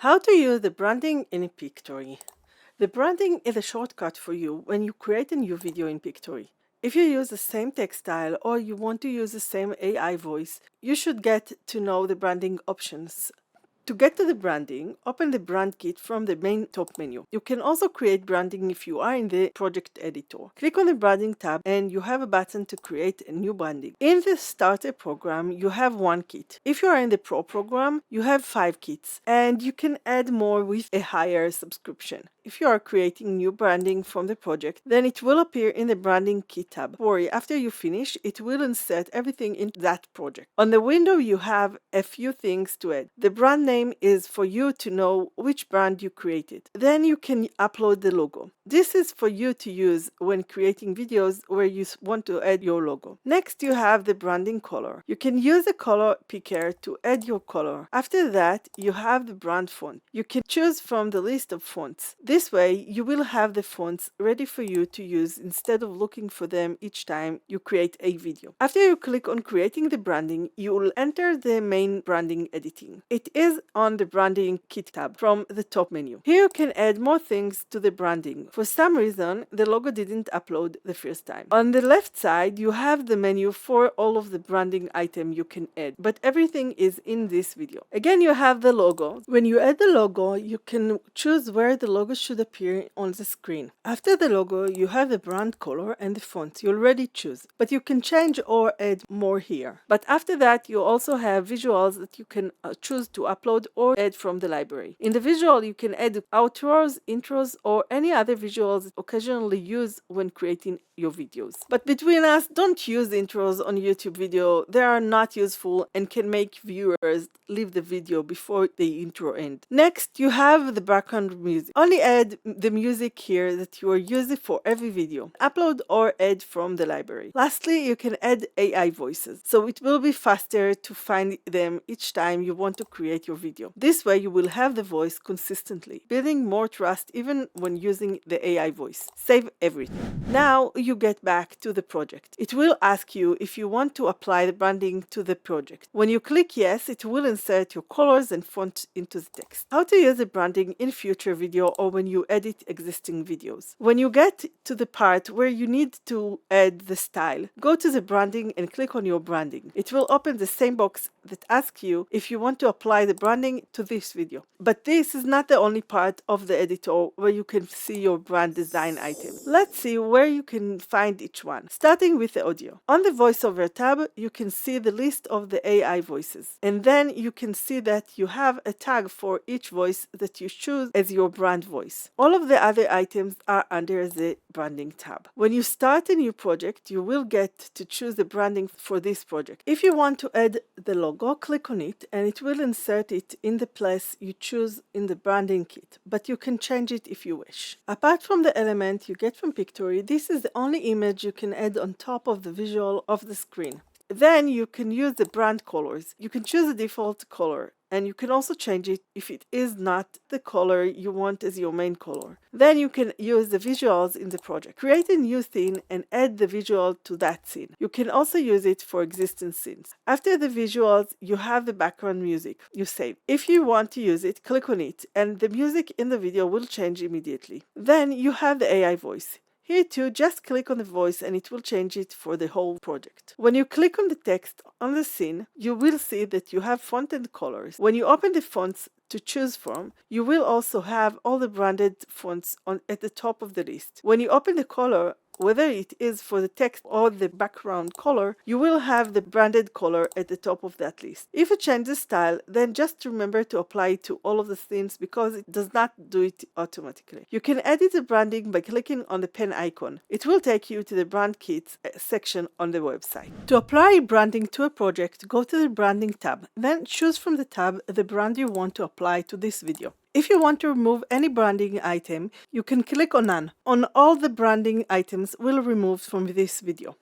How to use the branding in Pictory. The branding is a shortcut for you when you create a new video in Pictory. If you use the same text style or you want to use the same AI voice, you should get to know the branding options. To get to the branding, open the brand kit from the main top menu. You can also create branding if you are in the project editor. Click on the branding tab and you have a button to create a new branding. In the starter program, you have one kit. If you are in the pro program, you have 5 kits and you can add more with a higher subscription. If you are creating new branding from the project, then it will appear in the branding kit tab. Worry, after you finish, it will insert everything into that project. On the window, you have a few things to add. The brand name is for you to know which brand you created. Then you can upload the logo. This is for you to use when creating videos where you want to add your logo. Next, you have the branding color. You can use a color picker to add your color. After that, you have the brand font. You can choose from the list of fonts. This way, you will have the fonts ready for you to use instead of looking for them each time you create a video. After you click on creating the branding, you will enter the main branding editing. It is on the branding kit tab from the top menu. Here you can add more things to the branding. For some reason, the logo didn't upload the first time. On the left side, you have the menu for all of the branding items you can add, but everything is in this video. Again, you have the logo. When you add the logo, you can choose where the logo should appear on the screen. After the logo, you have the brand color and the font you already choose, but you can change or add more here. But after that, you also have visuals that you can choose to upload or add from the library. In the visual, you can add outros, intros, or any other visuals occasionally used when creating your videos. But between us, don't use intros on YouTube video. They are not useful and can make viewers leave the video before the intro ends. Next, you have the background music. Only add the music here that you are using for every video. Upload or add from the library. Lastly, you can add AI voices, so it will be faster to find them each time you want to create your video. This way, you will have the voice consistently, building more trust even when using the AI voice. Save everything. Now you get back to the project. It will ask you if you want to apply the branding to the project. When you click yes, it will insert your colors and font into the text. How to use the branding in future video or when you edit existing videos. When you get to the part where you need to add the style, go to the branding and click on your branding. It will open the same box that asks you if you want to apply the branding to this video. But this is not the only part of the editor where you can see your brand design item. Let's see where you can find each one. Starting with the audio. On the voiceover tab, you can see the list of the AI voices. And then you can see that you have a tag for each voice that you choose as your brand voice. All of the other items are under the branding tab. When you start a new project, you will get to choose the branding for this project. If you want to add the logo, click on it and it will insert it in the place you choose in the branding kit, but you can change it if you wish. Apart from the element you get from Pictory, this is the only image you can add on top of the visual of the screen. Then you can use the brand colors. You can choose a default color, and you can also change it if it is not the color you want as your main color. Then you can use the visuals in the project. Create a new scene and add the visual to that scene. You can also use it for existing scenes. After the visuals, you have the background music you save. If you want to use it, click on it, and the music in the video will change immediately. Then you have the AI voice. Here too, just click on the voice and it will change it for the whole project. When you click on the text on the scene, you will see that you have font and colors. When you open the fonts to choose from, you will also have all the branded fonts at the top of the list. When you open the color, whether it is for the text or the background color, you will have the branded color at the top of that list. If you change the style, then just remember to apply it to all of the scenes because it does not do it automatically. You can edit the branding by clicking on the pen icon. It will take you to the brand kits section on the website. To apply branding to a project, go to the branding tab, then choose from the tab the brand you want to apply to this video. If you want to remove any branding item, you can click on None. On all the branding items will remove from this video.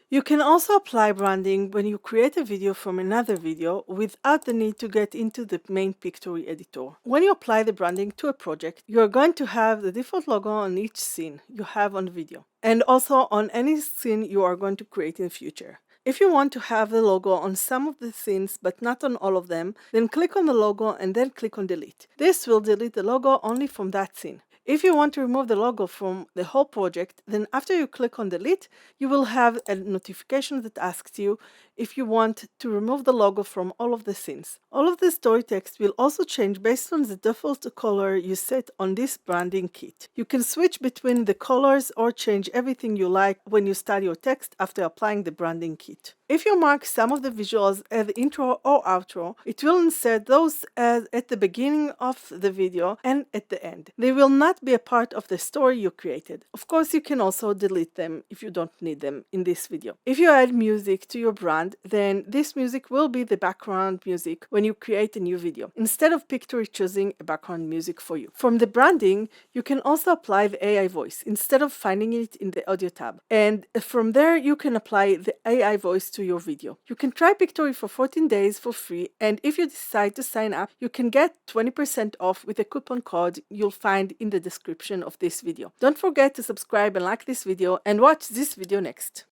You can also apply branding when you create a video from another video without the need to get into the main Pictory editor. When you apply the branding to a project, you are going to have the default logo on each scene you have on the video, and also on any scene you are going to create in the future. If you want to have the logo on some of the scenes but not on all of them, then click on the logo and then click on delete. This will delete the logo only from that scene. If you want to remove the logo from the whole project, then after you click on delete, you will have a notification that asks you if you want to remove the logo from all of the scenes. All of the story text will also change based on the default color you set on this branding kit. You can switch between the colors or change everything you like when you style your text after applying the branding kit. If you mark some of the visuals as intro or outro, it will insert those as at the beginning of the video and at the end. They will not be a part of the story you created. Of course, you can also delete them if you don't need them in this video. If you add music to your brand, then this music will be the background music when you create a new video, instead of Pictory choosing a background music for you. From the branding, you can also apply the AI voice instead of finding it in the audio tab. And from there, you can apply the AI voice to your video. You can try Pictory for 14 days for free, and if you decide to sign up, you can get 20% off with a coupon code you'll find in the description of this video. Don't forget to subscribe and like this video, and watch this video next.